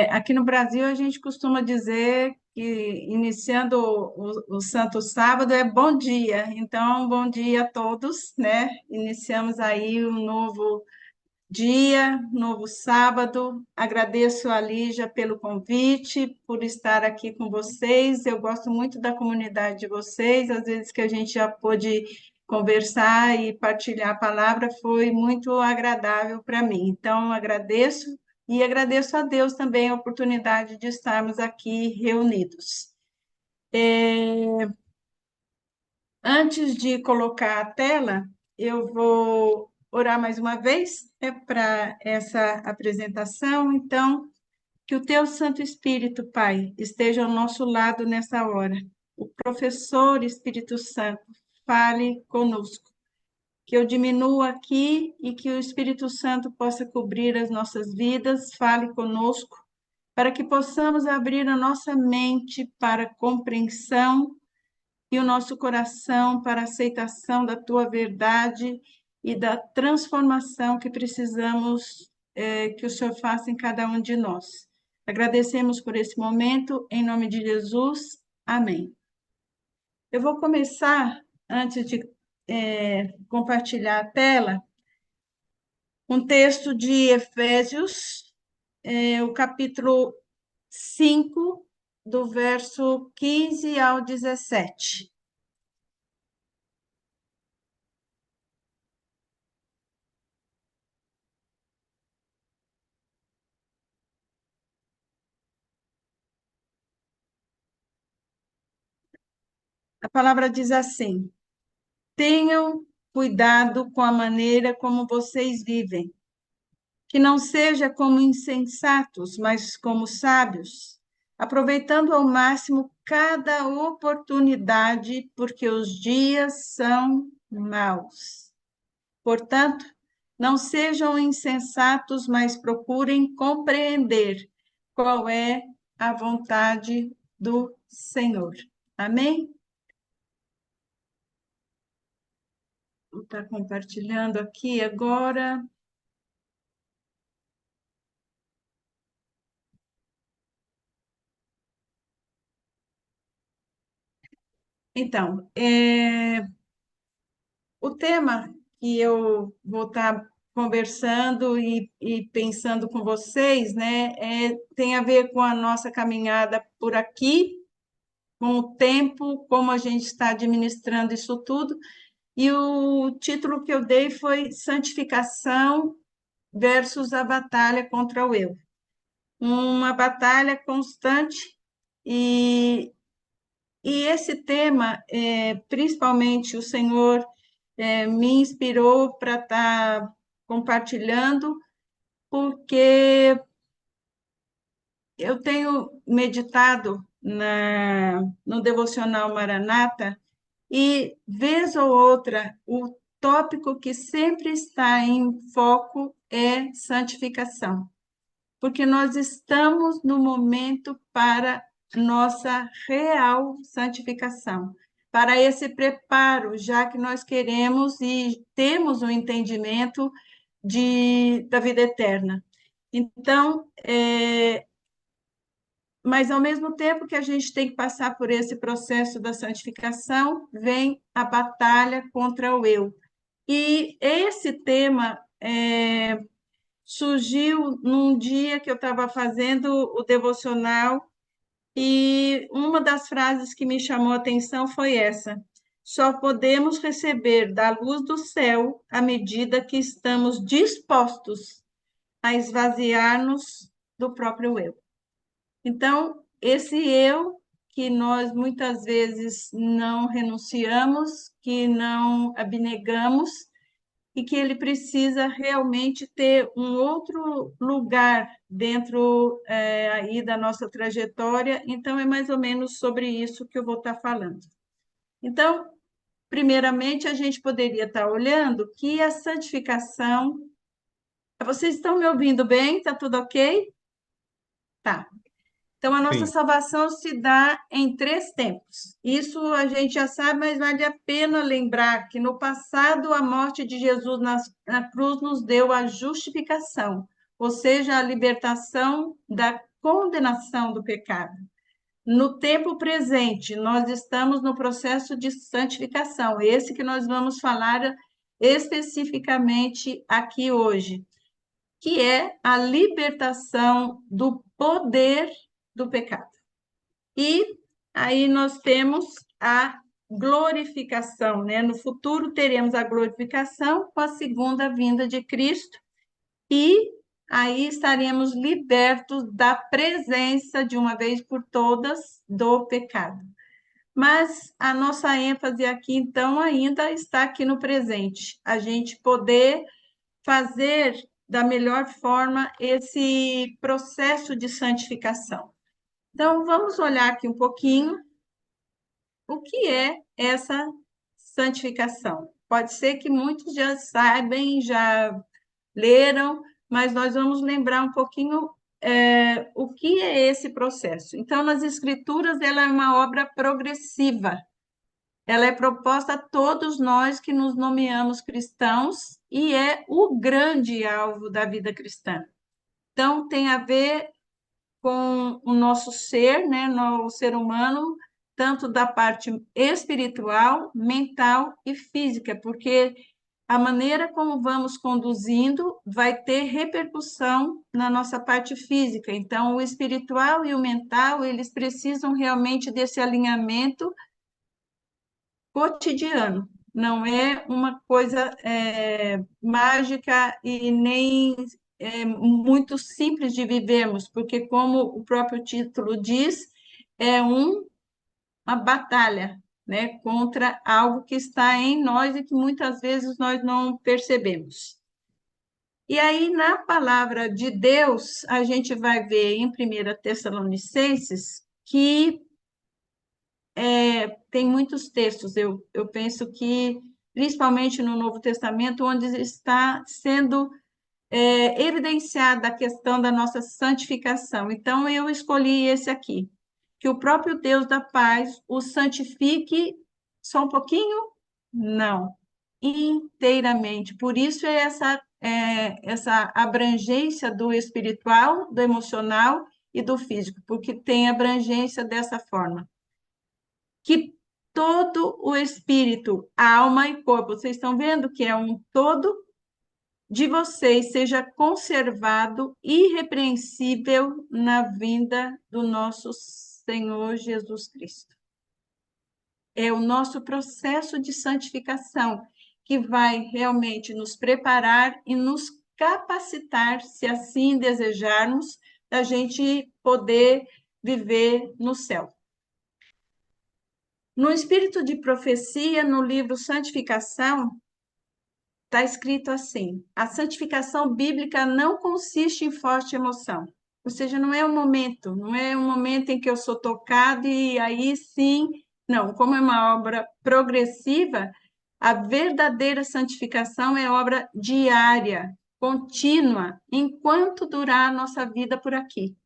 Aqui no Brasil, a gente costuma dizer que, iniciando o Santo Sábado, é bom dia. Então, bom dia a todos, né? Iniciamos aí um novo dia, novo sábado. Agradeço a Lígia pelo convite, por estar aqui com vocês. Eu gosto muito da comunidade de vocês. Às vezes que a gente já pôde conversar e partilhar a palavra, foi muito agradável para mim. Então, agradeço e agradeço a Deus também a oportunidade de estarmos aqui reunidos. Antes de colocar a tela, eu vou orar mais uma vez, para essa apresentação. Então, que o teu Santo Espírito, Pai, esteja ao nosso lado nessa hora. O professor Espírito Santo, fale conosco. Que eu diminua aqui e que o Espírito Santo possa cobrir as nossas vidas, fale conosco, para que possamos abrir a nossa mente para a compreensão e o nosso coração para a aceitação da tua verdade e da transformação que precisamos que o Senhor faça em cada um de nós. Agradecemos por esse momento, em nome de Jesus. Amém. Eu vou começar, antes de compartilhar a tela, um texto de Efésios, o capítulo 5, do verso 15 ao 17. A palavra diz assim: tenham cuidado com a maneira como vocês vivem, que não seja como insensatos, mas como sábios, aproveitando ao máximo cada oportunidade, porque os dias são maus. Portanto, não sejam insensatos, mas procurem compreender qual é a vontade do Senhor. Amém? Vou estar compartilhando aqui agora. Então, o tema que eu vou estar conversando e pensando com vocês, né, tem a ver com a nossa caminhada por aqui, com o tempo, como a gente está administrando isso tudo, e o título que eu dei foi Santificação versus a batalha contra o eu. Uma batalha constante e esse tema, principalmente o Senhor me inspirou para estar compartilhando, porque eu tenho meditado no Devocional Maranata e, vez ou outra, o tópico que sempre está em foco é santificação, porque nós estamos no momento para nossa real santificação, para esse preparo, já que nós queremos e temos o entendimento da vida eterna. Então, mas ao mesmo tempo que a gente tem que passar por esse processo da santificação, vem a batalha contra o eu. E esse tema surgiu num dia que eu estava fazendo o devocional e uma das frases que me chamou a atenção foi essa: só podemos receber da luz do céu à medida que estamos dispostos a esvaziar-nos do próprio eu. Então, esse eu que nós muitas vezes não renunciamos, que não abnegamos, e que ele precisa realmente ter um outro lugar dentro aí da nossa trajetória. Então, é mais ou menos sobre isso que eu vou estar falando. Então, primeiramente, a gente poderia estar olhando que a santificação. Vocês estão me ouvindo bem? Está tudo ok? Tá. Então, a nossa Sim, salvação se dá em três tempos. Isso a gente já sabe, mas vale a pena lembrar que no passado a morte de Jesus na cruz nos deu a justificação, ou seja, a libertação da condenação do pecado. No tempo presente, nós estamos no processo de santificação, esse que nós vamos falar especificamente aqui hoje, que é a libertação do poder do pecado. E aí nós temos a glorificação, né? No futuro teremos a glorificação com a segunda vinda de Cristo e aí estaremos libertos da presença de uma vez por todas do pecado. Mas a nossa ênfase aqui, então, ainda está aqui no presente, a gente poder fazer da melhor forma esse processo de santificação. Então, vamos olhar aqui um pouquinho o que é essa santificação. Pode ser que muitos já saibam, já leram, mas nós vamos lembrar um pouquinho o que é esse processo. Então, nas Escrituras, ela é uma obra progressiva. Ela é proposta a todos nós que nos nomeamos cristãos e é o grande alvo da vida cristã. Então, tem a ver com o nosso ser, né, o ser humano, tanto da parte espiritual, mental e física, porque a maneira como vamos conduzindo vai ter repercussão na nossa parte física. Então, o espiritual e o mental, eles precisam realmente desse alinhamento cotidiano. Não é uma coisa mágica e nem muito simples de vivermos, porque, como o próprio título diz, é uma batalha, né, contra algo que está em nós e que muitas vezes nós não percebemos. E aí, na palavra de Deus, a gente vai ver em 1 Tessalonicenses que tem muitos textos, eu penso que, principalmente no Novo Testamento, onde está sendo evidenciada a questão da nossa santificação. Então, eu escolhi esse aqui, que o próprio Deus da paz o santifique só um pouquinho? Não, inteiramente. Por isso é essa abrangência do espiritual, do emocional e do físico, porque tem abrangência dessa forma. Que todo o espírito, alma e corpo, vocês estão vendo que é um todo de vocês seja conservado irrepreensível na vinda do nosso Senhor Jesus Cristo. É o nosso processo de santificação que vai realmente nos preparar e nos capacitar, se assim desejarmos, da gente poder viver no céu. No espírito de profecia, no livro Santificação, está escrito assim: a santificação bíblica não consiste em forte emoção. Ou seja, não é um momento em que eu sou tocado e aí sim, não. Como é uma obra progressiva, a verdadeira santificação é obra diária, contínua, enquanto durar a nossa vida por aqui.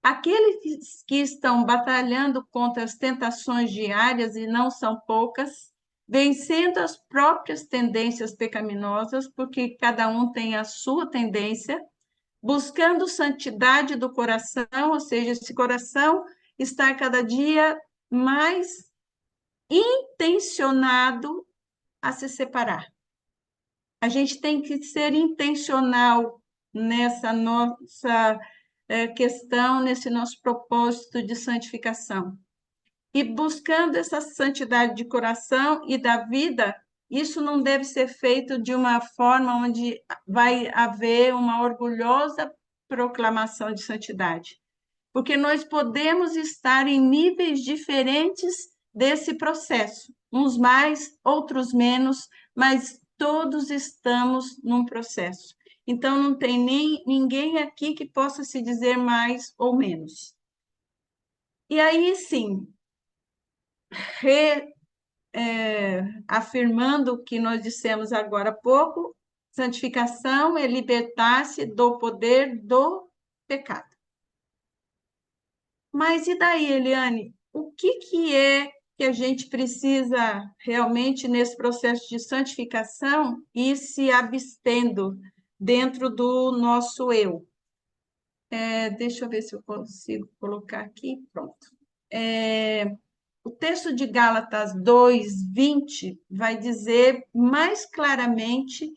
Aqueles que estão batalhando contra as tentações diárias, e não são poucas, vencendo as próprias tendências pecaminosas, porque cada um tem a sua tendência, buscando santidade do coração, ou seja, esse coração está cada dia mais intencionado a se separar. A gente tem que ser intencional nessa nossa questão, nesse nosso propósito de santificação. E buscando essa santidade de coração e da vida, isso não deve ser feito de uma forma onde vai haver uma orgulhosa proclamação de santidade. Porque nós podemos estar em níveis diferentes desse processo, uns mais, outros menos, mas todos estamos num processo. Então, não tem ninguém aqui que possa se dizer mais ou menos. E aí, sim, afirmando o que nós dissemos agora há pouco, santificação é libertar-se do poder do pecado. Mas e daí, Eliane? O que é que a gente precisa realmente nesse processo de santificação ir se abstendo dentro do nosso eu. Deixa eu ver se eu consigo colocar aqui, pronto. O texto de Gálatas 2:20 vai dizer mais claramente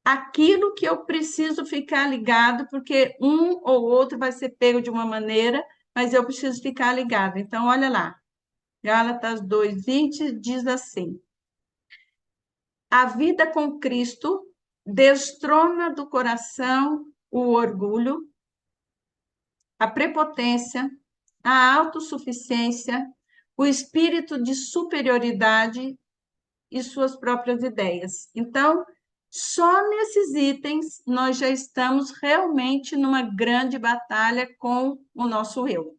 aquilo que eu preciso ficar ligado, porque um ou outro vai ser pego de uma maneira, mas eu preciso ficar ligado. Então, olha lá, Gálatas 2:20 diz assim: a vida com Cristo destrona do coração o orgulho, a prepotência, a autossuficiência, o espírito de superioridade e suas próprias ideias. Então, só nesses itens nós já estamos realmente numa grande batalha com o nosso eu.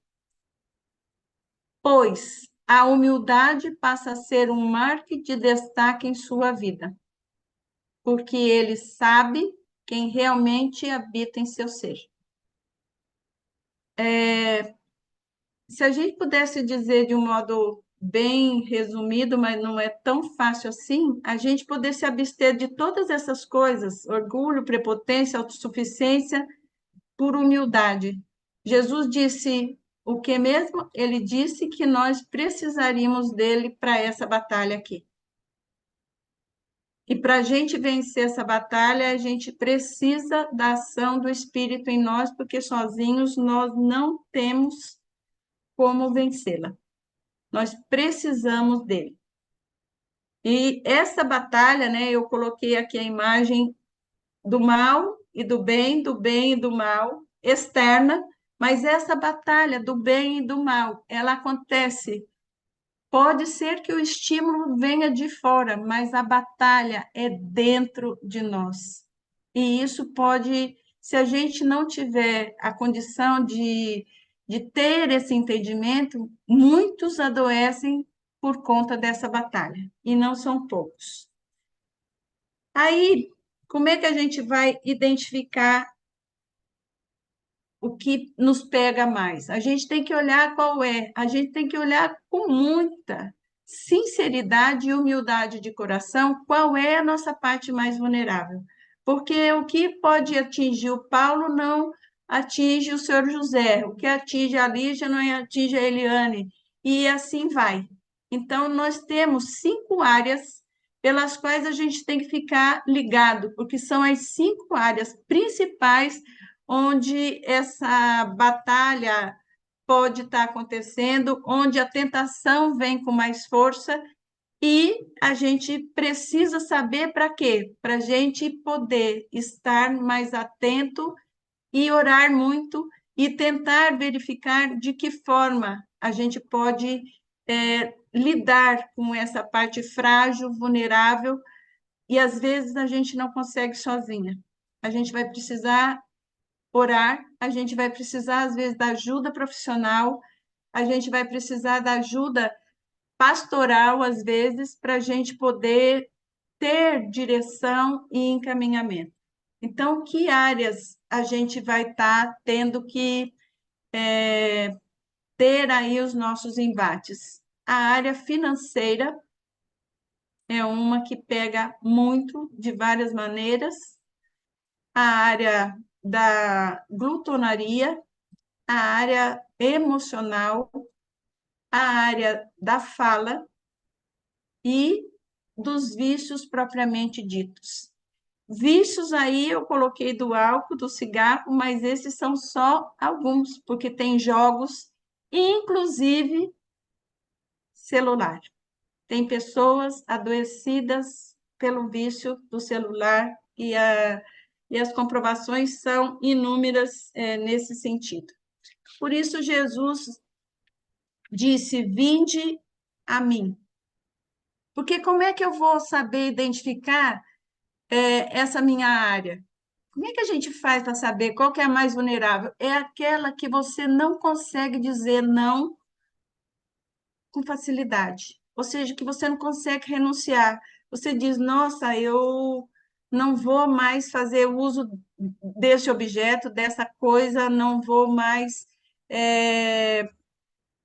Pois a humildade passa a ser um marco de destaque em sua vida, porque ele sabe quem realmente habita em seu ser. Se a gente pudesse dizer de um modo bem resumido, mas não é tão fácil assim, a gente poder se abster de todas essas coisas, orgulho, prepotência, autossuficiência, por humildade. Jesus disse o que mesmo? Ele disse que nós precisaríamos dele para essa batalha aqui. E para a gente vencer essa batalha, a gente precisa da ação do Espírito em nós, porque sozinhos nós não temos como vencê-la. Nós precisamos dele. E essa batalha, né, eu coloquei aqui a imagem do mal e do bem, do bem e do mal, externa, mas essa batalha do bem e do mal, ela acontece. Pode ser que o estímulo venha de fora, mas a batalha é dentro de nós. E isso pode, se a gente não tiver a condição de ter esse entendimento, muitos adoecem por conta dessa batalha, e não são poucos. Aí, como é que a gente vai identificar o que nos pega mais? A gente tem que olhar qual é, a gente tem que olhar com muita sinceridade e humildade de coração qual é a nossa parte mais vulnerável. Porque o que pode atingir o Paulo não atinge o senhor José, o que atinge a Lígia não atinge a Eliane, e assim vai. Então, nós temos 5 áreas pelas quais a gente tem que ficar ligado, porque são as 5 áreas principais onde essa batalha pode estar acontecendo, onde a tentação vem com mais força, e a gente precisa saber para quê? Para a gente poder estar mais atento e orar muito e tentar verificar de que forma a gente pode lidar com essa parte frágil, vulnerável, e às vezes a gente não consegue sozinha. A gente vai precisar orar, a gente vai precisar, às vezes, da ajuda profissional, a gente vai precisar da ajuda pastoral, às vezes, para a gente poder ter direção e encaminhamento. Então, que áreas a gente vai estar tendo que ter aí os nossos embates? A área financeira é uma que pega muito, de várias maneiras. A área da glutonaria, a área emocional, a área da fala e dos vícios propriamente ditos. Vícios aí eu coloquei do álcool, do cigarro, mas esses são só alguns, porque tem jogos, inclusive celular. Tem pessoas adoecidas pelo vício do celular e as comprovações são inúmeras nesse sentido. Por isso, Jesus disse: vinde a mim. Porque como é que eu vou saber identificar essa minha área? Como é que a gente faz para saber qual que é a mais vulnerável? É aquela que você não consegue dizer não com facilidade. Ou seja, que você não consegue renunciar. Você diz, nossa, eu não vou mais fazer uso desse objeto, dessa coisa, não vou mais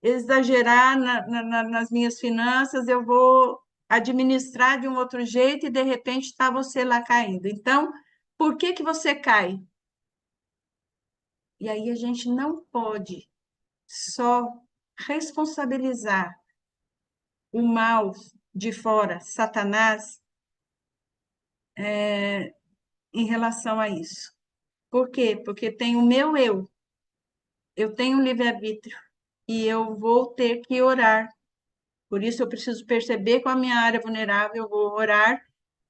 exagerar nas minhas finanças, eu vou administrar de um outro jeito e, de repente, está você lá caindo. Então, por que que você cai? E aí a gente não pode só responsabilizar o mal de fora, Satanás, em relação a isso. Por quê? Porque tem o meu eu tenho um livre-arbítrio e eu vou ter que orar. Por isso eu preciso perceber qual a minha área vulnerável, eu vou orar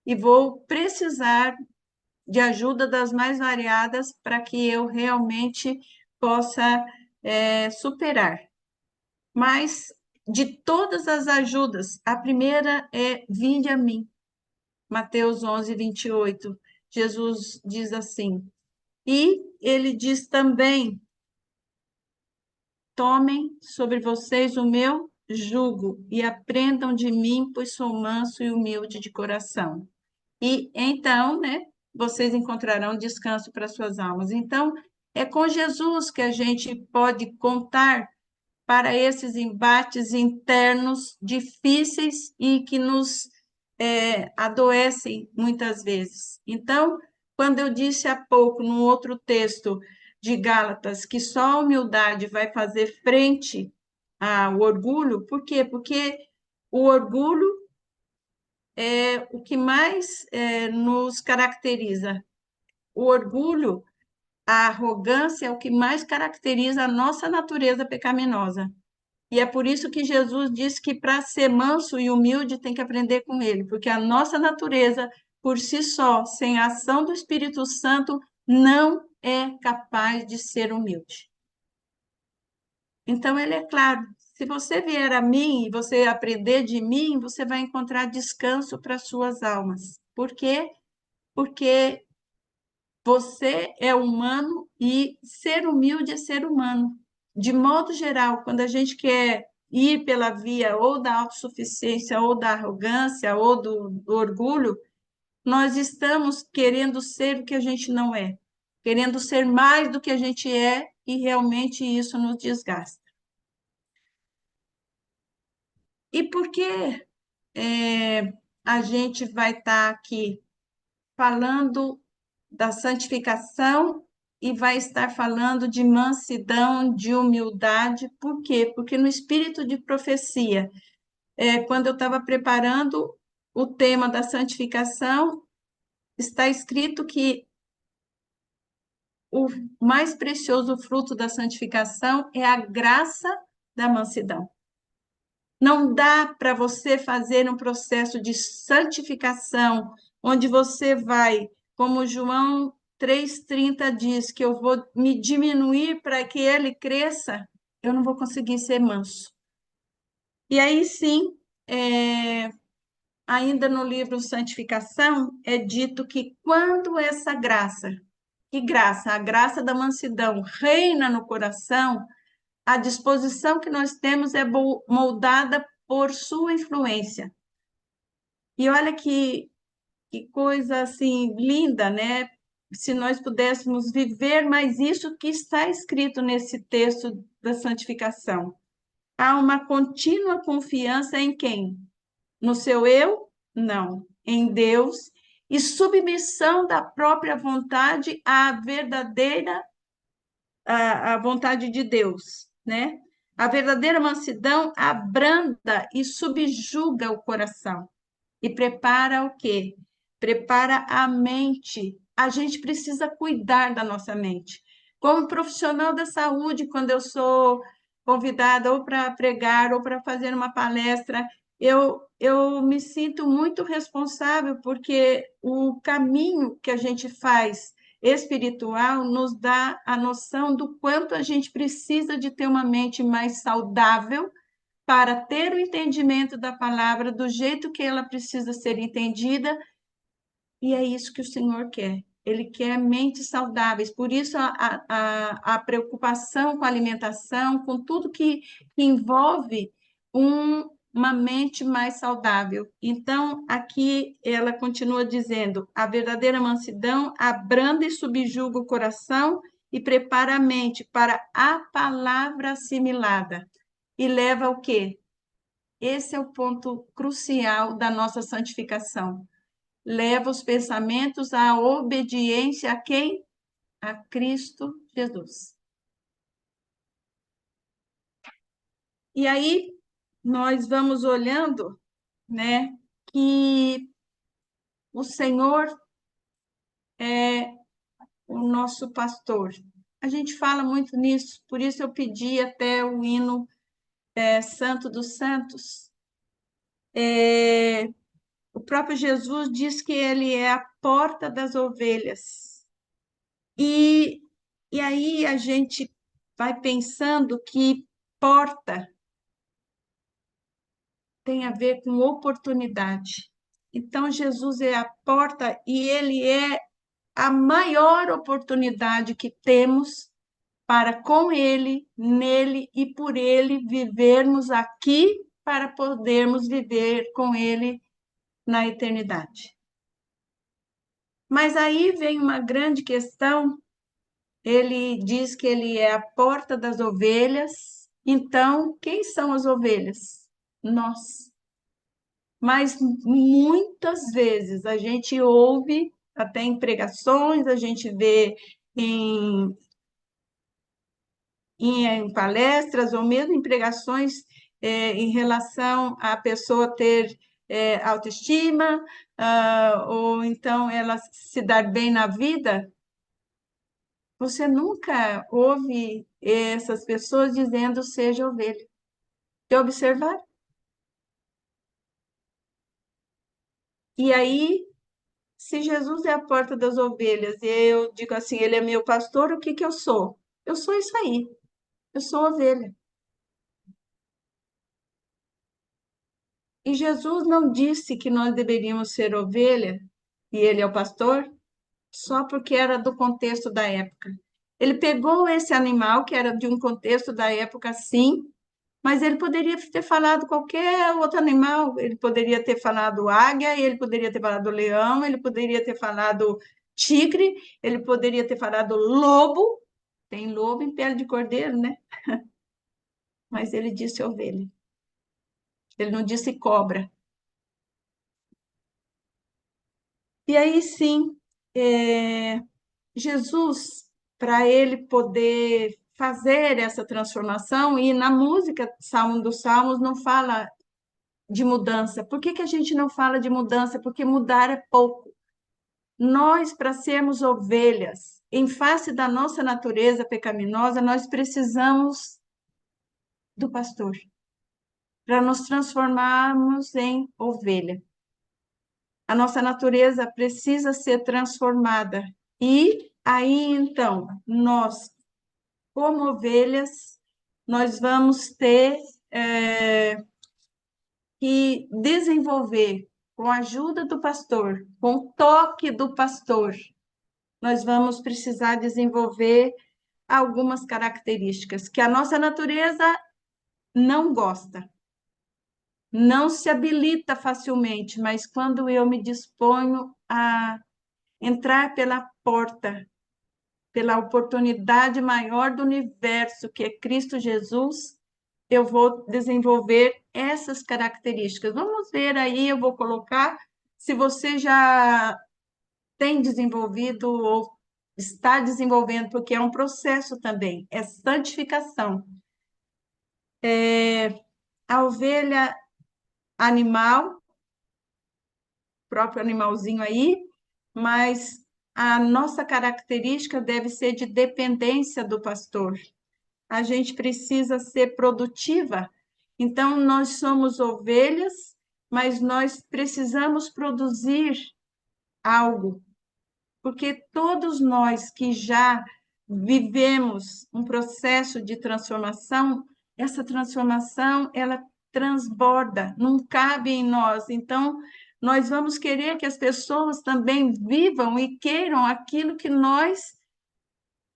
e vou precisar de ajuda das mais variadas para que eu realmente possa superar. Mas de todas as ajudas, a primeira é: vinde a mim. Mateus 11:28. Jesus diz assim. E ele diz também: tomem sobre vocês o meu jugo e aprendam de mim, pois sou manso e humilde de coração. E então, né, vocês encontrarão descanso para suas almas. Então, é com Jesus que a gente pode contar para esses embates internos difíceis e que nos adoecem muitas vezes. Então, quando eu disse há pouco, num outro texto de Gálatas, que só a humildade vai fazer frente ao orgulho, por quê? Porque o orgulho é o que mais nos caracteriza. O orgulho, a arrogância é o que mais caracteriza a nossa natureza pecaminosa. E é por isso que Jesus disse que para ser manso e humilde tem que aprender com ele, porque a nossa natureza, por si só, sem a ação do Espírito Santo, não é capaz de ser humilde. Então, ele é claro: se você vier a mim e você aprender de mim, você vai encontrar descanso para suas almas. Por quê? Porque você é humano e ser humilde é ser humano. De modo geral, quando a gente quer ir pela via ou da autossuficiência, ou da arrogância, ou do orgulho, nós estamos querendo ser o que a gente não é, querendo ser mais do que a gente é, e realmente isso nos desgasta. E por que a gente vai estar aqui falando da santificação e vai estar falando de mansidão, de humildade? Por quê? Porque no espírito de profecia, quando eu estava preparando o tema da santificação, está escrito que o mais precioso fruto da santificação é a graça da mansidão. Não dá para você fazer um processo de santificação onde você vai, como João 3,30 diz, que eu vou me diminuir para que ele cresça, eu não vou conseguir ser manso. E aí sim, ainda no livro Santificação, é dito que quando essa graça, que graça? A graça da mansidão reina no coração, a disposição que nós temos é moldada por sua influência. E olha que coisa assim linda, né? Se nós pudéssemos viver mais isso que está escrito nesse texto da santificação. Há uma contínua confiança em quem? No seu eu? Não. Em Deus e submissão da própria vontade à verdadeira a vontade de Deus, né? A verdadeira mansidão abranda e subjuga o coração e prepara o quê? Prepara a mente. A gente precisa cuidar da nossa mente. Como profissional da saúde, quando eu sou convidada ou para pregar ou para fazer uma palestra, eu me sinto muito responsável, porque o caminho que a gente faz espiritual nos dá a noção do quanto a gente precisa de ter uma mente mais saudável para ter o entendimento da palavra do jeito que ela precisa ser entendida, e é isso que o Senhor quer. Ele quer mentes saudáveis, por isso a preocupação com a alimentação, com tudo que envolve uma mente mais saudável. Então, aqui ela continua dizendo: a verdadeira mansidão abranda e subjuga o coração e prepara a mente para a palavra assimilada. E leva ao quê? Esse é o ponto crucial da nossa santificação. leva os pensamentos à obediência a quem? A Cristo Jesus. E aí nós vamos olhando, né, que o Senhor é o nosso pastor. A gente fala muito nisso, por isso eu pedi até o hino Santo dos Santos. O próprio Jesus diz que ele é a porta das ovelhas. E, e aí a gente vai pensando que porta tem a ver com oportunidade. Então, Jesus é a porta e ele é a maior oportunidade que temos para, com ele, nele e por ele, vivermos aqui para podermos viver com ele na eternidade. Mas aí vem uma grande questão. Ele diz que ele é a porta das ovelhas. Então, quem são as ovelhas? Nós. Mas muitas vezes a gente ouve, até em pregações, a gente vê em, em palestras ou mesmo em pregações em relação à pessoa ter autoestima, ou então ela se dar bem na vida. Você nunca ouve essas pessoas dizendo seja ovelha. De observar. E aí, se Jesus é a porta das ovelhas e eu digo assim, ele é meu pastor, o que que eu sou? Eu sou isso aí. Eu sou ovelha. E Jesus não disse que nós deveríamos ser ovelha e ele é o pastor só porque era do contexto da época. Ele pegou esse animal que era de um contexto da época, sim, mas ele poderia ter falado qualquer outro animal, ele poderia ter falado águia, ele poderia ter falado leão, ele poderia ter falado tigre, ele poderia ter falado lobo, tem lobo em pele de cordeiro, né? Mas ele disse ovelha, ele não disse cobra. E aí sim, Jesus, para ele poder fazer essa transformação, e na música Salmo dos Salmos não fala de mudança. Por que que a gente não fala de mudança? Porque mudar é pouco. Nós, para sermos ovelhas, em face da nossa natureza pecaminosa, nós precisamos do pastor para nos transformarmos em ovelha. A nossa natureza precisa ser transformada. E aí, então, nós, como ovelhas, nós vamos ter que desenvolver, com a ajuda do pastor, com o toque do pastor, nós vamos precisar desenvolver algumas características que a nossa natureza não gosta, não se habilita facilmente, mas quando eu me disponho a entrar pela porta, pela oportunidade maior do universo, que é Cristo Jesus, eu vou desenvolver essas características. Vamos ver aí, eu vou colocar se você já tem desenvolvido ou está desenvolvendo, porque é um processo também, é santificação. A ovelha animal, próprio animalzinho aí, mas a nossa característica deve ser de dependência do pastor. A gente precisa ser produtiva. Então, nós somos ovelhas, mas nós precisamos produzir algo, porque todos nós que já vivemos um processo de transformação, essa transformação, ela transborda, não cabe em nós. Então, nós vamos querer que as pessoas também vivam e queiram aquilo que nós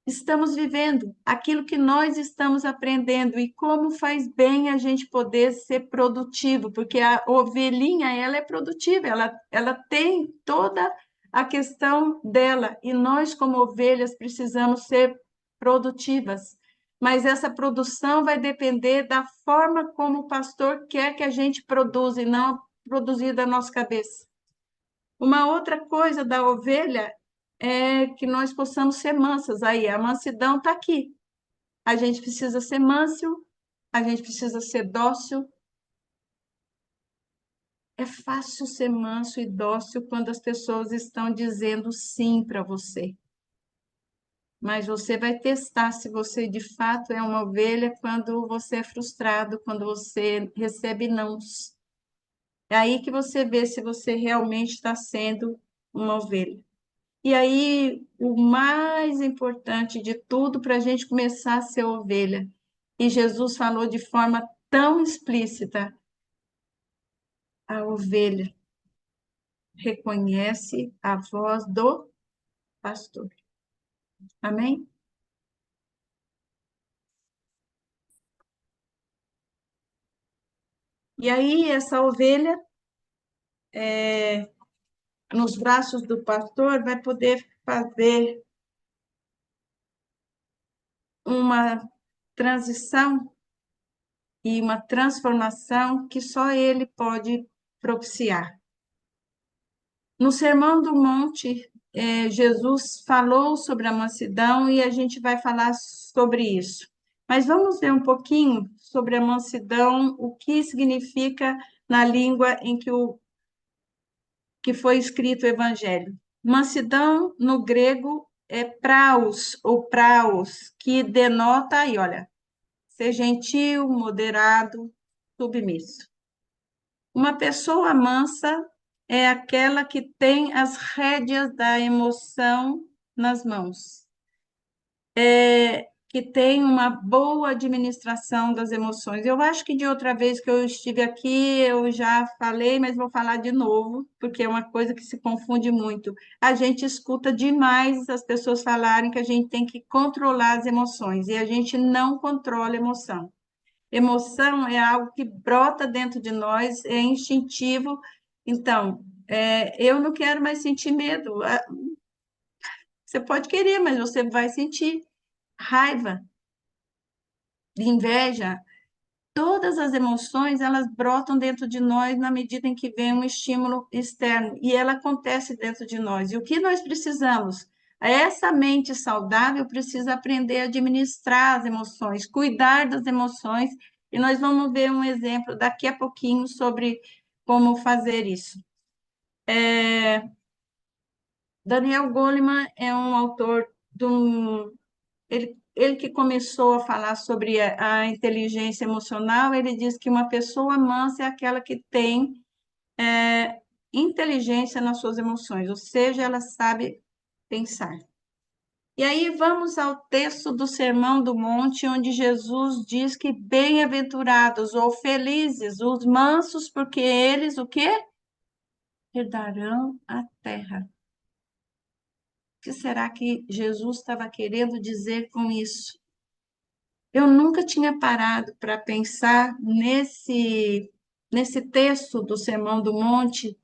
estamos vivendo, aquilo que nós estamos aprendendo e como faz bem a gente poder ser produtivo, porque a ovelhinha, ela é produtiva, ela tem toda a questão dela e nós, como ovelhas, precisamos ser produtivas. Mas essa produção vai depender da forma como o pastor quer que a gente produza e não produzir da nossa cabeça. Uma outra coisa da ovelha é que nós possamos ser mansas. Aí, a mansidão está aqui. A gente precisa ser manso, a gente precisa ser dócil. É fácil ser manso e dócil quando as pessoas estão dizendo sim para você. Mas você vai testar se você de fato é uma ovelha quando você é frustrado, quando você recebe nãos. É aí que você vê se você realmente está sendo uma ovelha. E aí, o mais importante de tudo para a gente começar a ser ovelha, e Jesus falou de forma tão explícita: a ovelha reconhece a voz do pastor. Amém? E aí, essa ovelha, nos braços do pastor, vai poder fazer uma transição e uma transformação que só ele pode propiciar. No Sermão do Monte, Jesus falou sobre a mansidão e a gente vai falar sobre isso. Mas vamos ver um pouquinho sobre a mansidão, o que significa na língua em que foi escrito o Evangelho. Mansidão, no grego, é praus ou praos, que denota, aí, olha, ser gentil, moderado, submisso. Uma pessoa mansa é aquela que tem as rédeas da emoção nas mãos, que tem uma boa administração das emoções. Eu acho que de outra vez que eu estive aqui, eu já falei, mas vou falar de novo, porque é uma coisa que se confunde muito. A gente escuta demais as pessoas falarem que a gente tem que controlar as emoções, e a gente não controla a emoção. Emoção é algo que brota dentro de nós, é instintivo. Então, eu não quero mais sentir medo. Você pode querer, mas você vai sentir raiva, inveja. Todas as emoções, elas brotam dentro de nós na medida em que vem um estímulo externo, e ela acontece dentro de nós. E o que nós precisamos? Essa mente saudável precisa aprender a administrar as emoções, cuidar das emoções, e nós vamos ver um exemplo daqui a pouquinho sobre como fazer isso. Daniel Goleman é um autor de um ele que começou a falar sobre a inteligência emocional, ele diz que uma pessoa mansa é aquela que tem inteligência nas suas emoções, ou seja, ela sabe pensar. E aí vamos ao texto do Sermão do Monte, onde Jesus diz que bem-aventurados ou felizes os mansos, porque eles o quê? Herdarão a terra. O que será que Jesus estava querendo dizer com isso? Eu nunca tinha parado para pensar nesse texto do Sermão do Monte,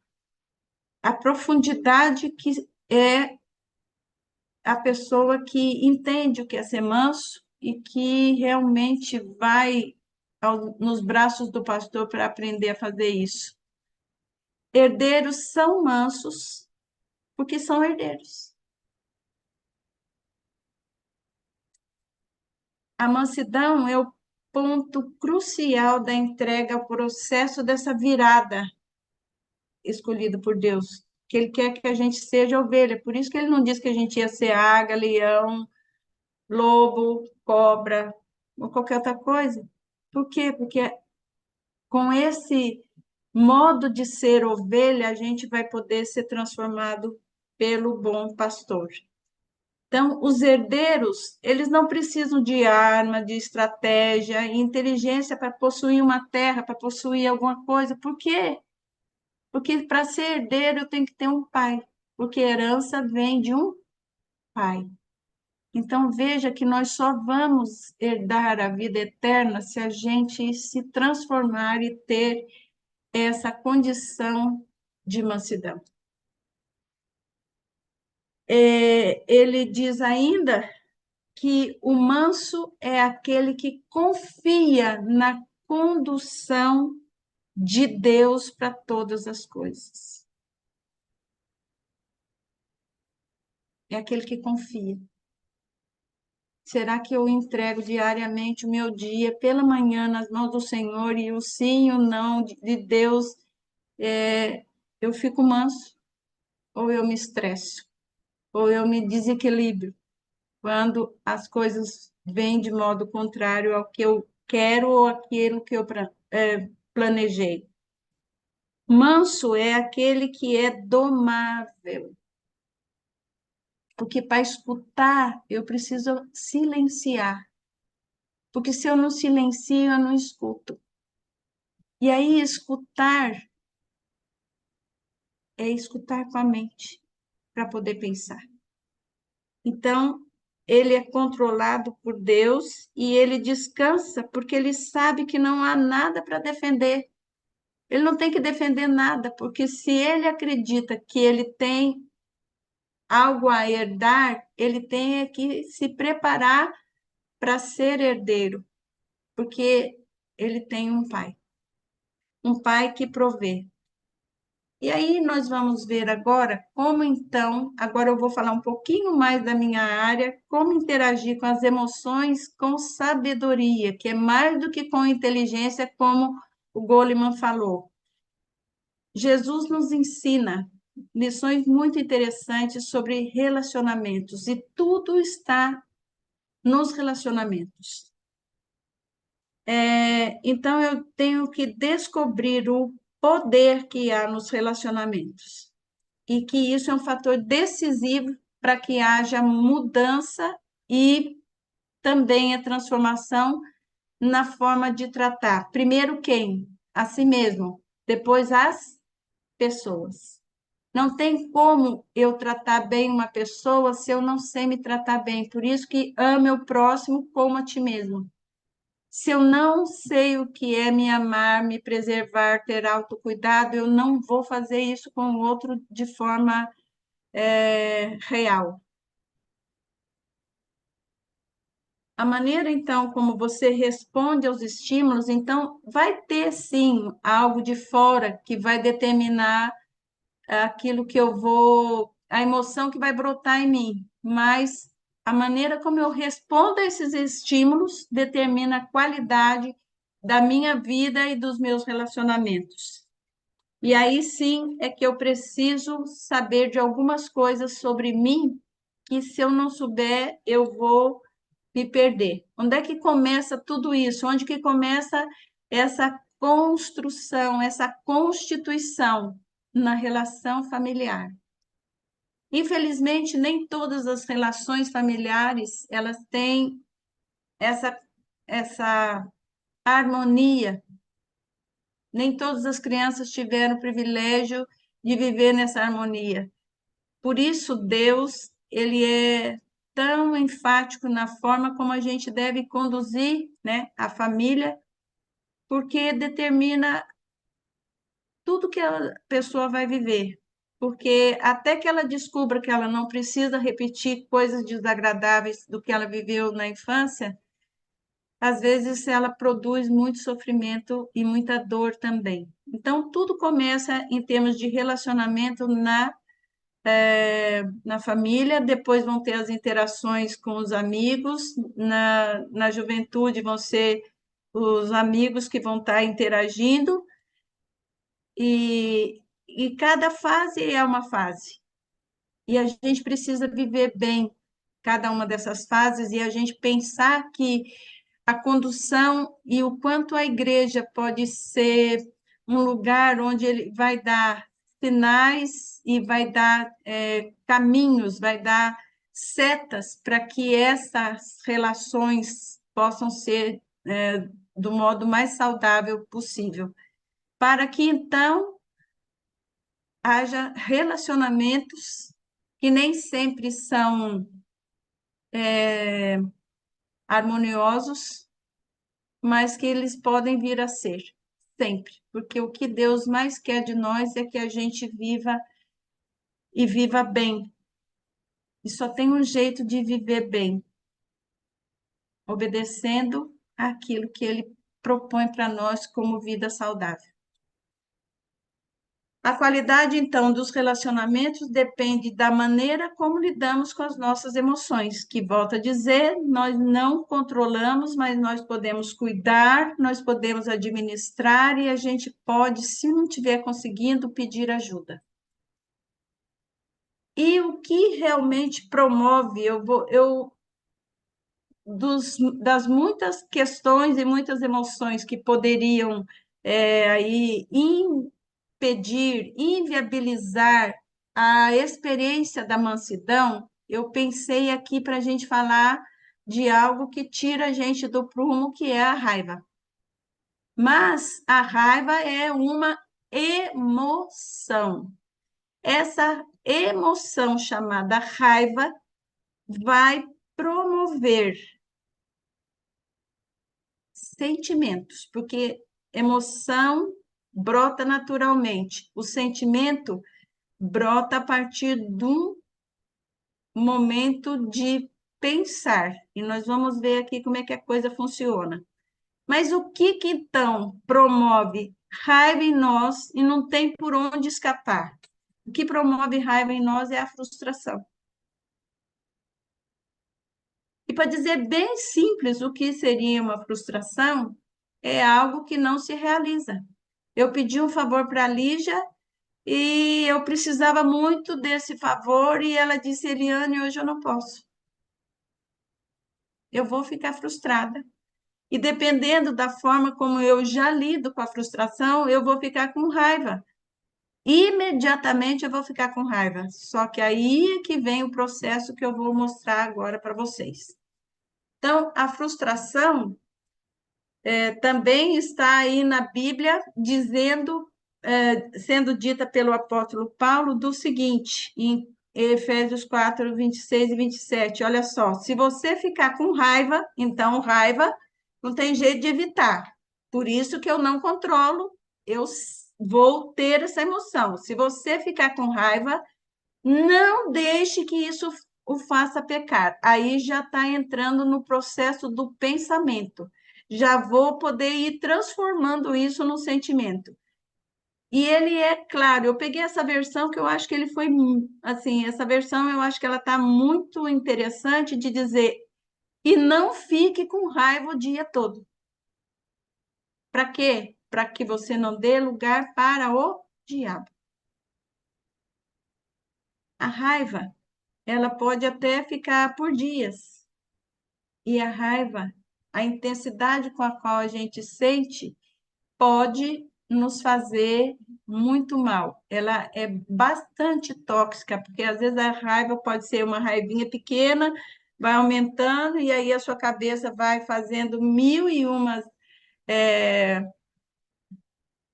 a profundidade que é a pessoa que entende o que é ser manso e que realmente vai nos braços do pastor para aprender a fazer isso. Herdeiros são mansos porque são herdeiros. A mansidão é o ponto crucial da entrega ao processo dessa virada escolhido por Deus, que Ele quer que a gente seja ovelha. Por isso que Ele não disse que a gente ia ser águia, leão, lobo, cobra ou qualquer outra coisa. Por quê? Porque com esse modo de ser ovelha, a gente vai poder ser transformado pelo bom pastor. Então, os herdeiros, eles não precisam de arma, de estratégia e inteligência para possuir uma terra, para possuir alguma coisa. Por quê? Porque para ser herdeiro eu tenho que ter um pai, porque herança vem de um pai. Então veja que nós só vamos herdar a vida eterna se a gente se transformar e ter essa condição de mansidão. Ele diz ainda que o manso é aquele que confia na condução de Deus para todas as coisas. é aquele que confia. Será que eu entrego diariamente o meu dia pela manhã nas mãos do Senhor e o sim e o não de Deus, eu fico manso ou eu me estresso ou eu me desequilibro quando as coisas vêm de modo contrário ao que eu quero ou aquilo que eu planejei? Manso é aquele que é domável, porque para escutar eu preciso silenciar, porque se eu não silencio, eu não escuto. E aí, escutar é escutar com a mente para poder pensar. Então, ele é controlado por Deus e ele descansa porque ele sabe que não há nada para defender. Ele não tem que defender nada, porque se ele acredita que ele tem algo a herdar, ele tem é que se preparar para ser herdeiro, porque ele tem um pai que provê. E aí nós vamos ver agora como então, agora eu vou falar um pouquinho mais da minha área, como interagir com as emoções com sabedoria, que é mais do que com inteligência, como o Goleman falou. Jesus nos ensina lições muito interessantes sobre relacionamentos e tudo está nos relacionamentos. Então eu tenho que descobrir o poder que há nos relacionamentos e que isso é um fator decisivo para que haja mudança e também a transformação na forma de tratar. Primeiro quem? A si mesmo, depois as pessoas. Não tem como eu tratar bem uma pessoa se eu não sei me tratar bem. Por isso que ame o próximo como a ti mesmo. Se eu não sei o que é me amar, me preservar, ter autocuidado, eu não vou fazer isso com o outro de forma real. A maneira, então, como você responde aos estímulos, então, vai ter, sim, algo de fora que vai determinar aquilo que eu vou, a emoção que vai brotar em mim, mas a maneira como eu respondo a esses estímulos determina a qualidade da minha vida e dos meus relacionamentos. E aí sim é que eu preciso saber de algumas coisas sobre mim que se eu não souber, eu vou me perder. Onde é que começa tudo isso? Onde que começa essa construção, essa constituição na relação familiar? Infelizmente, nem todas as relações familiares elas têm essa essa harmonia. Nem todas as crianças tiveram o privilégio de viver nessa harmonia. Por isso, Deus, ele é tão enfático na forma como a gente deve conduzir, né, a família, porque determina tudo que a pessoa vai viver. Porque até que ela descubra que ela não precisa repetir coisas desagradáveis do que ela viveu na infância, às vezes ela produz muito sofrimento e muita dor também. Então, tudo começa em termos de relacionamento na família, depois vão ter as interações com os amigos, na juventude vão ser os amigos que vão estar interagindo, e cada fase é uma fase. E a gente precisa viver bem cada uma dessas fases e a gente pensar que a condução e o quanto a igreja pode ser um lugar onde ele vai dar sinais e vai dar caminhos, vai dar setas para que essas relações possam ser do modo mais saudável possível, para que então haja relacionamentos que nem sempre são harmoniosos, mas que eles podem vir a ser, sempre, porque o que Deus mais quer de nós é que a gente viva e viva bem. E só tem um jeito de viver bem, obedecendo aquilo que Ele propõe para nós como vida saudável. A qualidade, então, dos relacionamentos depende da maneira como lidamos com as nossas emoções, que, volto a dizer, nós não controlamos, mas nós podemos cuidar, nós podemos administrar e a gente pode, se não estiver conseguindo, pedir ajuda. E o que realmente promove, das muitas questões e muitas emoções que poderiam aí impedir, inviabilizar a experiência da mansidão, eu pensei aqui para a gente falar de algo que tira a gente do prumo, que é a raiva. Mas a raiva é uma emoção. Essa emoção chamada raiva vai promover sentimentos, porque emoção brota naturalmente. O sentimento brota a partir de um momento de pensar. E nós vamos ver aqui como é que a coisa funciona. Mas o que que então promove raiva em nós e não tem por onde escapar? O que promove raiva em nós é a frustração. E para dizer bem simples o que seria uma frustração, é algo que não se realiza. Eu pedi um favor para a Lígia e eu precisava muito desse favor e ela disse, Eliane, hoje eu não posso. Eu vou ficar frustrada. E dependendo da forma como eu já lido com a frustração, eu vou ficar com raiva. Imediatamente eu vou ficar com raiva. Só que aí é que vem o processo que eu vou mostrar agora para vocês. Então, a frustração também está aí na Bíblia dizendo, sendo dita pelo apóstolo Paulo, do seguinte, em Efésios 4, 26 e 27. Olha só, se você ficar com raiva, então raiva não tem jeito de evitar. Por isso que eu não controlo, eu vou ter essa emoção. Se você ficar com raiva, não deixe que isso o faça pecar. Aí já está entrando no processo do pensamento. Já vou poder ir transformando isso no sentimento. E ele é claro, eu peguei essa versão que eu acho que ele foi assim, essa versão eu acho que ela está muito interessante de dizer, e não fique com raiva o dia todo. Para quê? Para que você não dê lugar para o diabo. A raiva, ela pode até ficar por dias. E a raiva, a intensidade com a qual a gente sente, pode nos fazer muito mal. Ela é bastante tóxica, porque às vezes a raiva pode ser uma raivinha pequena, vai aumentando, e aí a sua cabeça vai fazendo mil e umas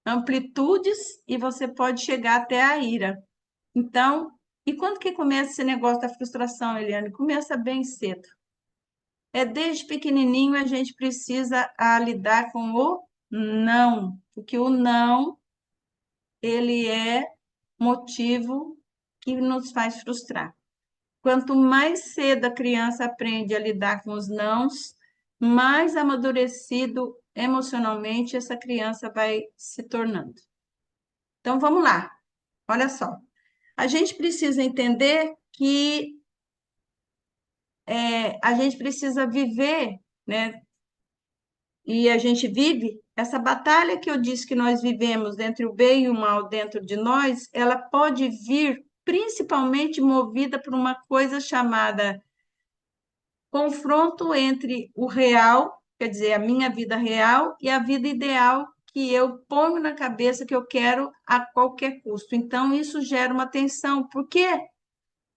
amplitudes, e você pode chegar até a ira. Então, e quando que começa esse negócio da frustração, Eliane? Começa bem cedo. Desde pequenininho a gente precisa lidar com o não, porque o não, ele é motivo que nos faz frustrar. Quanto mais cedo a criança aprende a lidar com os nãos, mais amadurecido emocionalmente essa criança vai se tornando. Então vamos lá. Olha só. A gente precisa entender que a gente precisa viver, né? E a gente vive essa batalha que eu disse que nós vivemos entre o bem e o mal dentro de nós, ela pode vir principalmente movida por uma coisa chamada confronto entre o real, quer dizer, a minha vida real e a vida ideal que eu ponho na cabeça que eu quero a qualquer custo. Então, isso gera uma tensão. Por quê?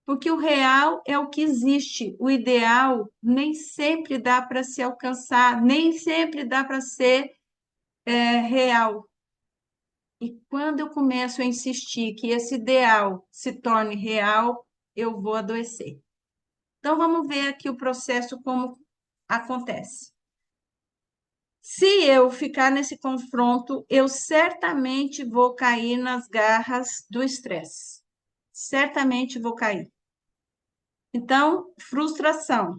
Porque o real é o que existe, o ideal nem sempre dá para se alcançar, nem sempre dá para ser real. E quando eu começo a insistir que esse ideal se torne real, eu vou adoecer. Então, vamos ver aqui o processo como acontece. Se eu ficar nesse confronto, eu certamente vou cair nas garras do estresse. Certamente vou cair. Então, frustração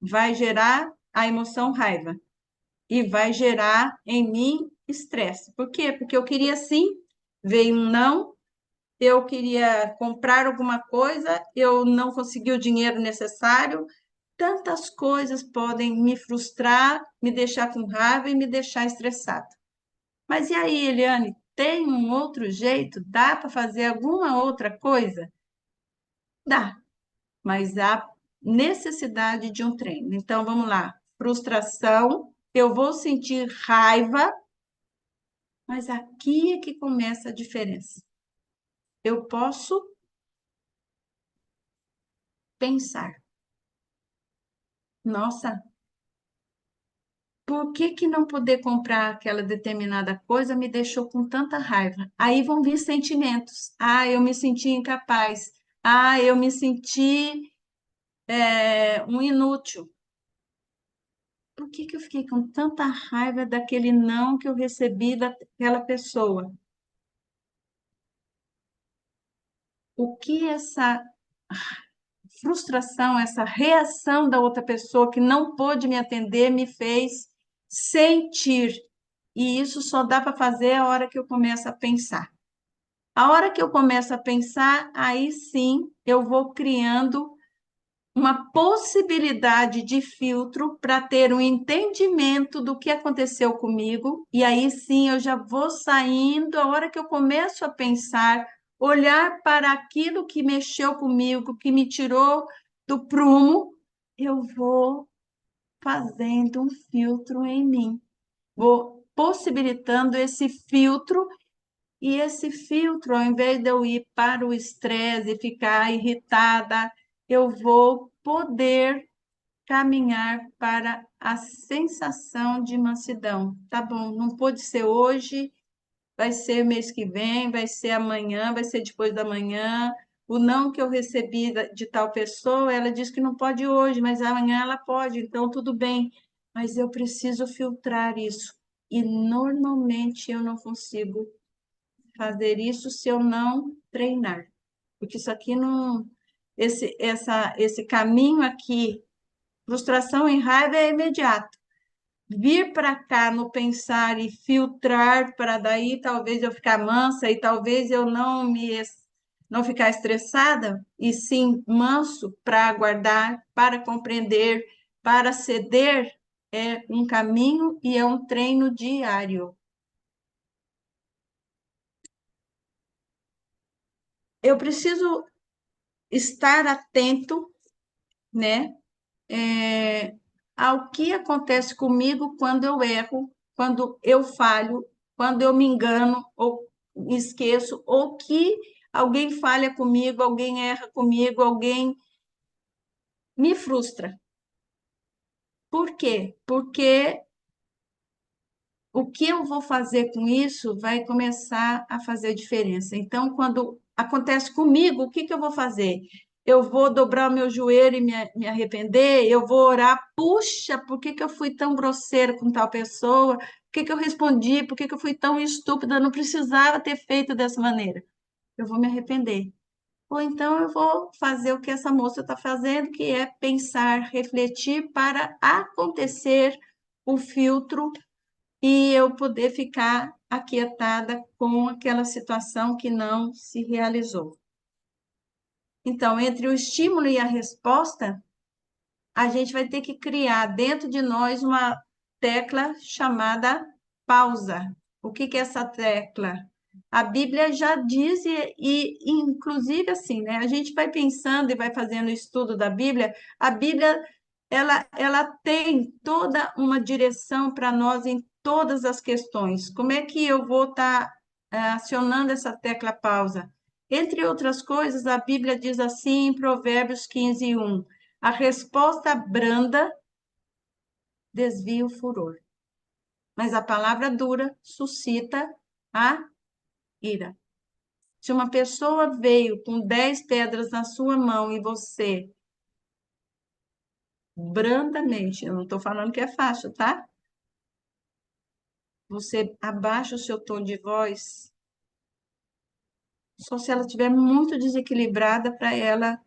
vai gerar a emoção raiva e vai gerar em mim estresse. Por quê? Porque eu queria sim veio um não, eu queria comprar alguma coisa, eu não consegui o dinheiro necessário. Tantas coisas podem me frustrar, me deixar com raiva e me deixar estressada. Mas e aí, Eliane, tem um outro jeito? Dá para fazer alguma outra coisa? Dá, mas há necessidade de um treino. Então, vamos lá. Frustração, eu vou sentir raiva, mas aqui é que começa a diferença. Eu posso pensar, nossa, por que que não poder comprar aquela determinada coisa me deixou com tanta raiva? Aí vão vir sentimentos. Ah, eu me senti incapaz. Ah, eu me senti um inútil. Por que que eu fiquei com tanta raiva daquele não que eu recebi daquela pessoa? O que essa frustração, essa reação da outra pessoa que não pôde me atender me fez sentir? E isso só dá para fazer a hora que eu começo a pensar. A hora que eu começo a pensar, aí sim eu vou criando uma possibilidade de filtro para ter um entendimento do que aconteceu comigo, e aí sim eu já vou saindo, a hora que eu começo a pensar, olhar para aquilo que mexeu comigo, que me tirou do prumo, eu vou fazendo um filtro em mim, vou possibilitando esse filtro. E esse filtro, ao invés de eu ir para o estresse e ficar irritada, eu vou poder caminhar para a sensação de mansidão. Tá bom, não pode ser hoje, vai ser mês que vem, vai ser amanhã, vai ser depois da manhã. O não que eu recebi de tal pessoa, ela disse que não pode hoje, mas amanhã ela pode, então tudo bem. Mas eu preciso filtrar isso. E normalmente eu não consigo fazer isso se eu não treinar. Porque isso aqui não. Esse caminho aqui, frustração e raiva é imediato. Vir para cá no pensar e filtrar para daí talvez eu ficar mansa e talvez eu não ficar estressada, e sim manso para aguardar, para compreender, para ceder, é um caminho e é um treino diário. Eu preciso estar atento, né? Ao que acontece comigo quando eu erro, quando eu falho, quando eu me engano ou me esqueço, ou que alguém falha comigo, alguém erra comigo, alguém me frustra. Por quê? Porque o que eu vou fazer com isso vai começar a fazer diferença. Então, quando acontece comigo, o que que eu vou fazer? Eu vou dobrar o meu joelho e me arrepender? Eu vou orar, puxa, por que que eu fui tão grosseira com tal pessoa? Por que que eu respondi? Por que que eu fui tão estúpida? Eu não precisava ter feito dessa maneira. Eu vou me arrepender. Ou então eu vou fazer o que essa moça está fazendo, que é pensar, refletir para acontecer o filtro e eu poder ficar aquietada com aquela situação que não se realizou. Então, entre o estímulo e a resposta, a gente vai ter que criar dentro de nós uma tecla chamada pausa. O que que é essa tecla? A Bíblia já diz, inclusive assim, né? A gente vai pensando e vai fazendo o estudo da Bíblia, a Bíblia ela tem toda uma direção para nós em todas as questões. Como é que eu vou estar acionando essa tecla pausa? Entre outras coisas, a Bíblia diz assim em Provérbios 15:1: a resposta branda desvia o furor, mas a palavra dura suscita a ira. Se uma pessoa veio com 10 pedras na sua mão e você, brandamente, eu não estou falando que é fácil, tá? Você abaixa o seu tom de voz, só se ela estiver muito desequilibrada para ela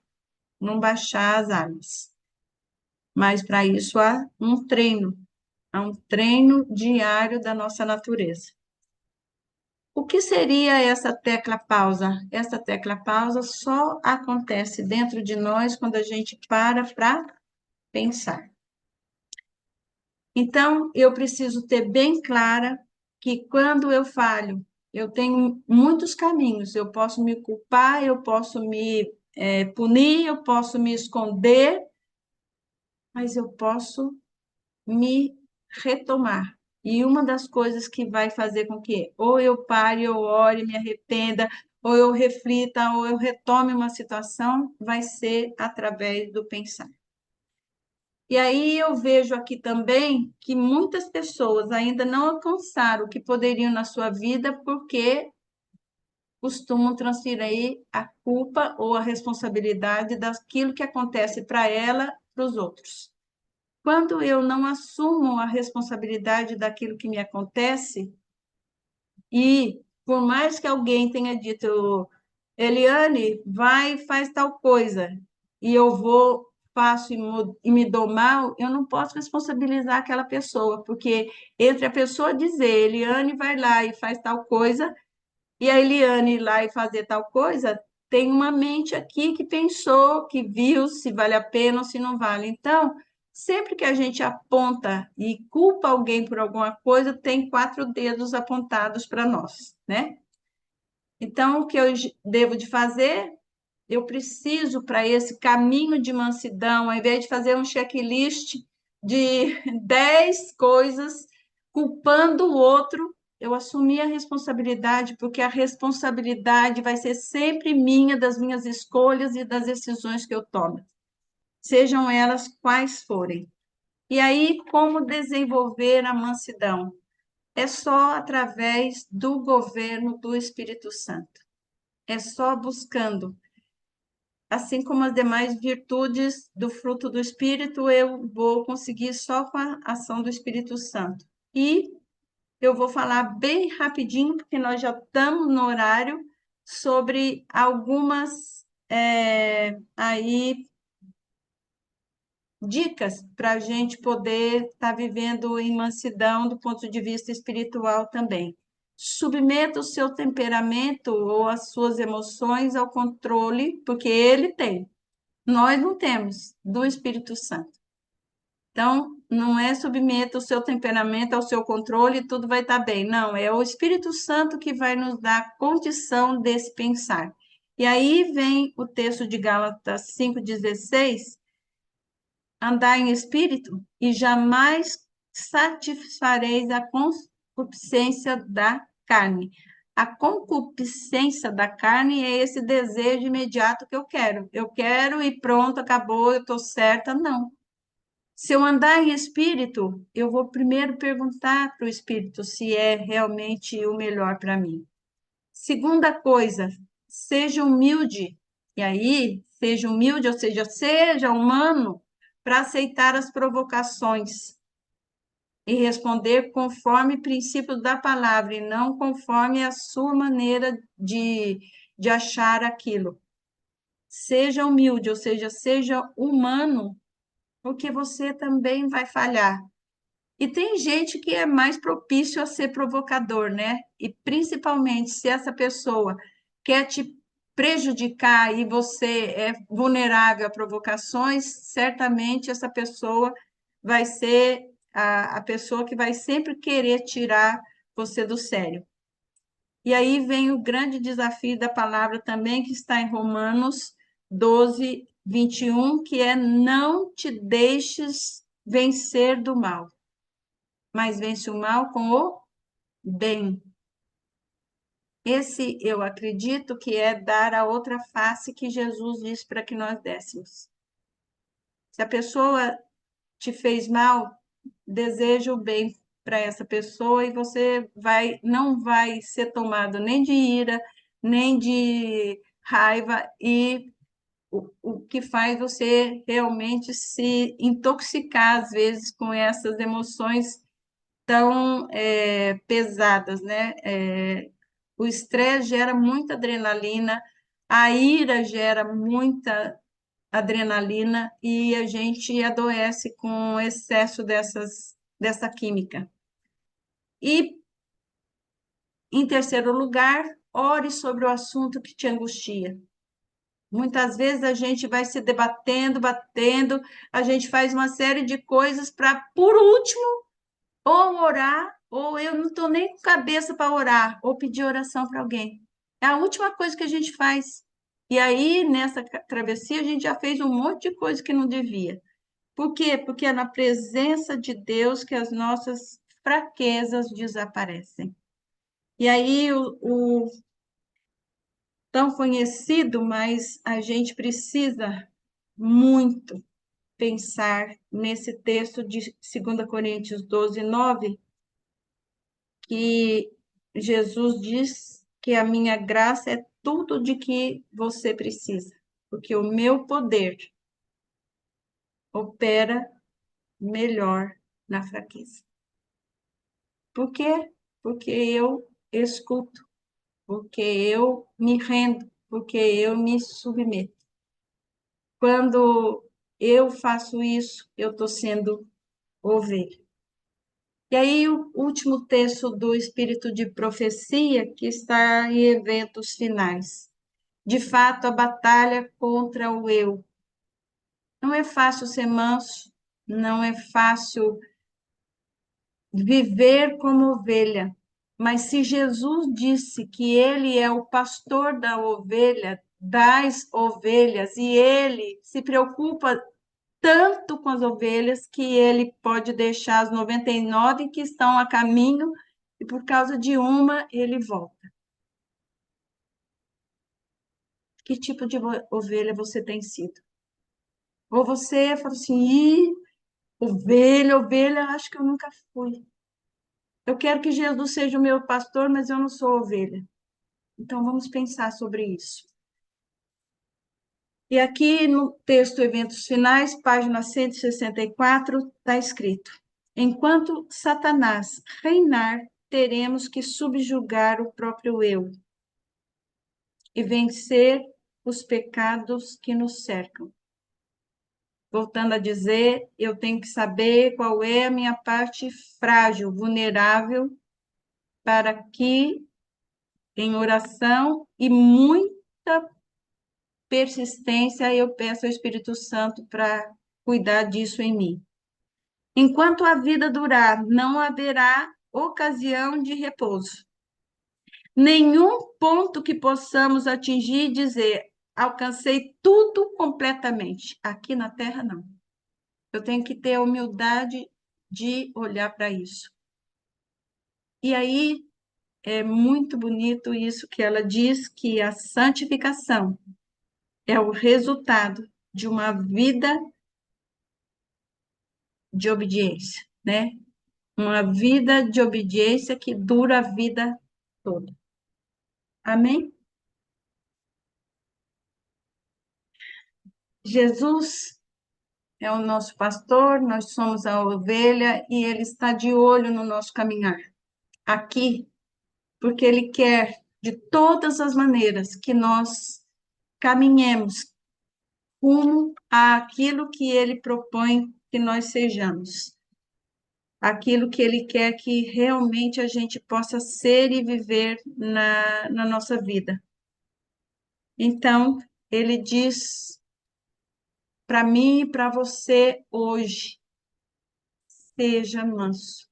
não baixar as armas. Mas para isso há um treino diário da nossa natureza. O que seria essa tecla pausa? Essa tecla pausa só acontece dentro de nós quando a gente para pensar. Então, eu preciso ter bem clara que quando eu falho, eu tenho muitos caminhos. Eu posso me culpar, eu posso me punir, eu posso me esconder, mas eu posso me retomar. E uma das coisas que vai fazer com que ou eu pare, eu ore, me arrependa, ou eu reflita, ou eu retome uma situação, vai ser através do pensar. E aí eu vejo aqui também que muitas pessoas ainda não alcançaram o que poderiam na sua vida porque costumam transferir a culpa ou a responsabilidade daquilo que acontece para ela para os outros. Quando eu não assumo a responsabilidade daquilo que me acontece, e por mais que alguém tenha dito, Eliane, vai e faz tal coisa, e eu vou, faço e me dou mal, eu não posso responsabilizar aquela pessoa, porque entre a pessoa dizer, Eliane vai lá e faz tal coisa, e a Eliane ir lá e fazer tal coisa, tem uma mente aqui que pensou, que viu se vale a pena ou se não vale. Então, sempre que a gente aponta e culpa alguém por alguma coisa, tem 4 dedos apontados para nós, né? Então, o que eu devo de fazer? Eu preciso, para esse caminho de mansidão, ao invés de fazer um checklist de 10 coisas culpando o outro, eu assumir a responsabilidade, porque a responsabilidade vai ser sempre minha, das minhas escolhas e das decisões que eu tomo, sejam elas quais forem. E aí, como desenvolver a mansidão? É só através do governo do Espírito Santo. É só buscando. Assim como as demais virtudes do fruto do Espírito, eu vou conseguir só com a ação do Espírito Santo. E eu vou falar bem rapidinho, porque nós já estamos no horário, sobre algumas aí dicas para a gente poder estar vivendo em mansidão do ponto de vista espiritual também. Submeta o seu temperamento ou as suas emoções ao controle, porque ele tem. Nós não temos, do Espírito Santo. Então, não é submeta o seu temperamento ao seu controle e tudo vai estar bem. Não, é o Espírito Santo que vai nos dar condição desse pensar. E aí vem o texto de Gálatas 5,16, andar em espírito e jamais satisfareis a concupiscência da carne. A concupiscência da carne é esse desejo imediato que eu quero. Eu quero e pronto, acabou, eu estou certa. Não. Se eu andar em espírito, eu vou primeiro perguntar para o espírito se é realmente o melhor para mim. Segunda coisa, seja humilde. E aí, seja humilde, ou seja, seja humano para aceitar as provocações e responder conforme o princípio da palavra e não conforme a sua maneira de achar aquilo. Seja humilde, ou seja, seja humano, porque você também vai falhar. E tem gente que é mais propício a ser provocador, né? E principalmente se essa pessoa quer te prejudicar e você é vulnerável a provocações, certamente essa pessoa vai ser a pessoa que vai sempre querer tirar você do sério. E aí vem o grande desafio da palavra também, que está em Romanos 12, 21, que é não te deixes vencer do mal, mas vence o mal com o bem. Esse eu acredito que é dar a outra face que Jesus disse para que nós dessemos. Se a pessoa te fez mal, deseja o bem para essa pessoa e você não vai ser tomado nem de ira, nem de raiva e o que faz você realmente se intoxicar às vezes com essas emoções tão pesadas, né? O estresse gera muita adrenalina, a ira gera muita adrenalina e a gente adoece com o excesso dessa química. E Em terceiro lugar, ore sobre o assunto que te angustia. Muitas vezes a gente vai se debatendo, batendo, a gente faz uma série de coisas para, por último, ou orar, ou eu não estou nem com cabeça para orar, ou pedir oração para alguém. É a última coisa que a gente faz. E aí, nessa travessia, a gente já fez um monte de coisa que não devia. Por quê? Porque é na presença de Deus que as nossas fraquezas desaparecem. E aí, o tão conhecido, mas a gente precisa muito pensar nesse texto de 2 Coríntios 12, 9, que Jesus diz que a minha graça é tudo de que você precisa, porque o meu poder opera melhor na fraqueza. Por quê? Porque eu escuto, porque eu me rendo, porque eu me submeto. Quando eu faço isso, eu estou sendo ovelha. E aí, o último texto do Espírito de Profecia, que está em eventos finais. De fato, a batalha contra o eu. Não é fácil ser manso, não é fácil viver como ovelha. Mas se Jesus disse que ele é o pastor da ovelha, das ovelhas, e ele se preocupa tanto com as ovelhas que ele pode deixar as 99 que estão a caminho e por causa de uma ele volta. Que tipo de ovelha você tem sido? Ou você fala assim, ovelha, ovelha, acho que eu nunca fui. Eu quero que Jesus seja o meu pastor, mas eu não sou ovelha. Então vamos pensar sobre isso. E aqui no texto Eventos Finais, página 164, está escrito: enquanto Satanás reinar, teremos que subjugar o próprio eu e vencer os pecados que nos cercam. Voltando a dizer, eu tenho que saber qual é a minha parte frágil, vulnerável, para que, em oração e muita persistência, eu peço ao Espírito Santo para cuidar disso em mim. Enquanto a vida durar, não haverá ocasião de repouso. Nenhum ponto que possamos atingir e dizer, alcancei tudo completamente. Aqui na Terra, não. Eu tenho que ter a humildade de olhar para isso. E aí, é muito bonito isso que ela diz, que a santificação é o resultado de uma vida de obediência, né? Uma vida de obediência que dura a vida toda. Amém? Jesus é o nosso pastor, nós somos a ovelha e ele está de olho no nosso caminhar. Aqui, porque ele quer, de todas as maneiras, que nós caminhemos rumo àquilo que ele propõe que nós sejamos. Aquilo que ele quer que realmente a gente possa ser e viver na nossa vida. Então, ele diz para mim e para você hoje, seja manso.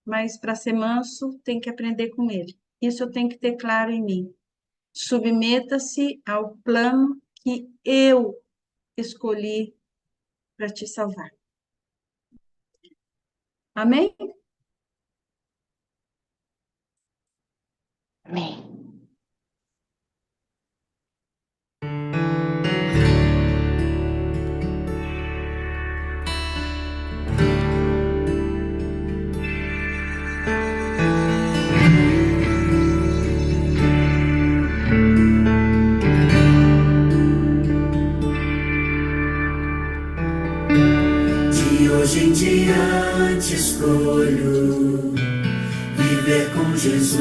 Mas para ser manso, tem que aprender com ele. Isso eu tenho que ter claro em mim. Submeta-se ao plano que eu escolhi para te salvar. Amém? Amém. De hoje em diante escolho viver com Jesus,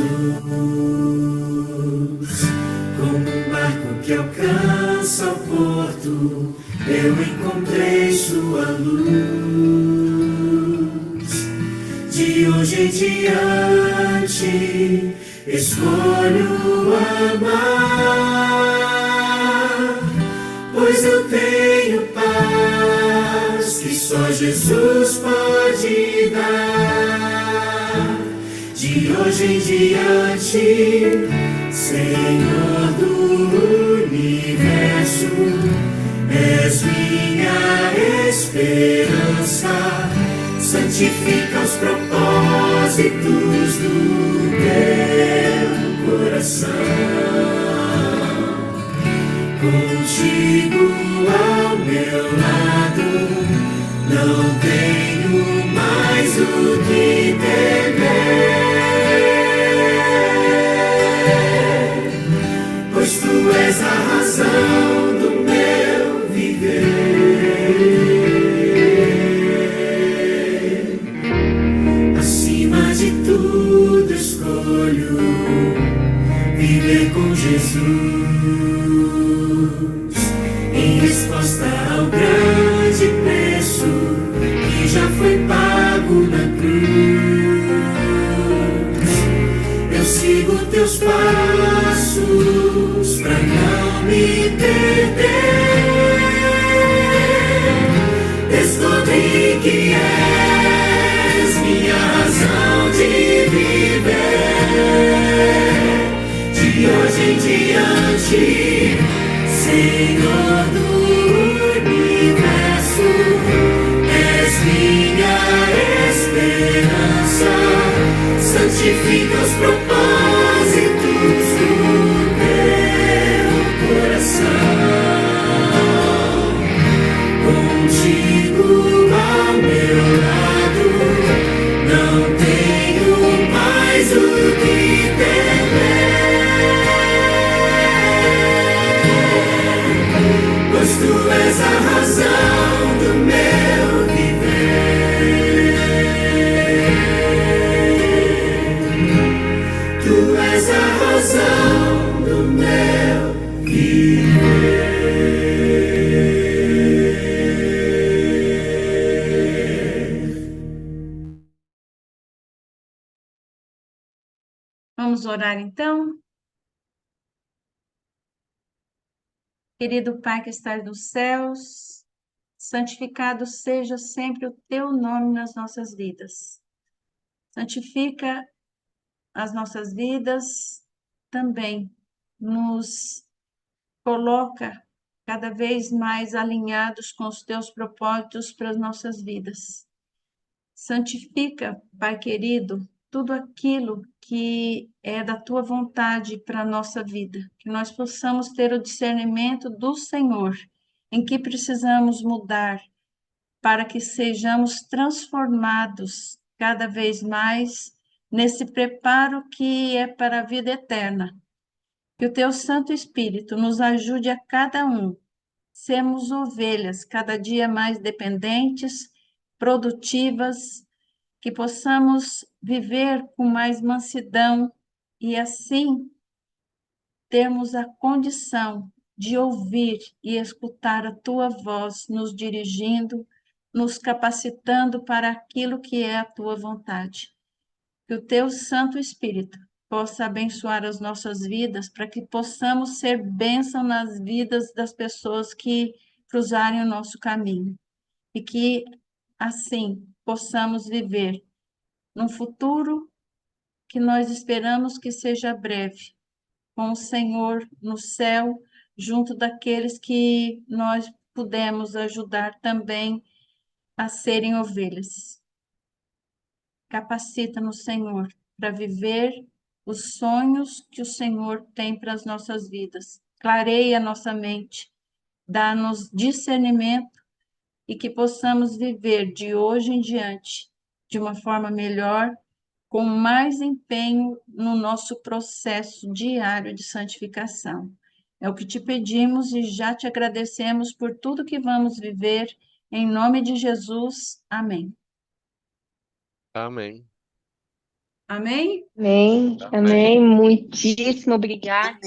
como um barco que alcança o porto, eu encontrei sua luz. De hoje em diante diante, escolho amar, pois eu tenho paz que só Jesus pode dar. De hoje em diante, Senhor do universo, és minha esperança, santifica os propósitos do teu coração. Contigo ao meu lado, não tenho mais o que temer, pois tu és a razão do meu viver. Acima de tudo escolho viver com Jesus, em resposta ao grande preço que já foi pago na cruz. Eu sigo teus passos pra não me perder. Descobri que és minha razão de viver. De hoje em diante, Senhor do universo, és minha esperança, santifica os propósitos do teu coração. Contigo ao meu lado, não tenho mais o que temer, pois tu és a razão do meu viver. Tu és a razão do meu viver. Vamos orar então? Querido Pai que estás nos céus, santificado seja sempre o teu nome nas nossas vidas. Santifica as nossas vidas também, nos coloca cada vez mais alinhados com os teus propósitos para as nossas vidas. Santifica, Pai querido, tudo aquilo que é da tua vontade para a nossa vida, que nós possamos ter o discernimento do Senhor, em que precisamos mudar, para que sejamos transformados cada vez mais nesse preparo que é para a vida eterna. Que o teu Santo Espírito nos ajude a cada um, sermos ovelhas cada dia mais dependentes, produtivas, que possamos viver com mais mansidão e assim termos a condição de ouvir e escutar a tua voz nos dirigindo, nos capacitando para aquilo que é a tua vontade. Que o teu Santo Espírito possa abençoar as nossas vidas para que possamos ser bênção nas vidas das pessoas que cruzarem o nosso caminho e que assim possamos viver num futuro que nós esperamos que seja breve, com o Senhor no céu, junto daqueles que nós pudemos ajudar também a serem ovelhas. Capacita-nos, Senhor, para viver os sonhos que o Senhor tem para as nossas vidas. Clareia a nossa mente, dá-nos discernimento e que possamos viver de hoje em diante de uma forma melhor, com mais empenho no nosso processo diário de santificação. É o que te pedimos e já te agradecemos por tudo que vamos viver. Em nome de Jesus, amém. Amém. Amém? Amém, amém. Muitíssimo obrigada.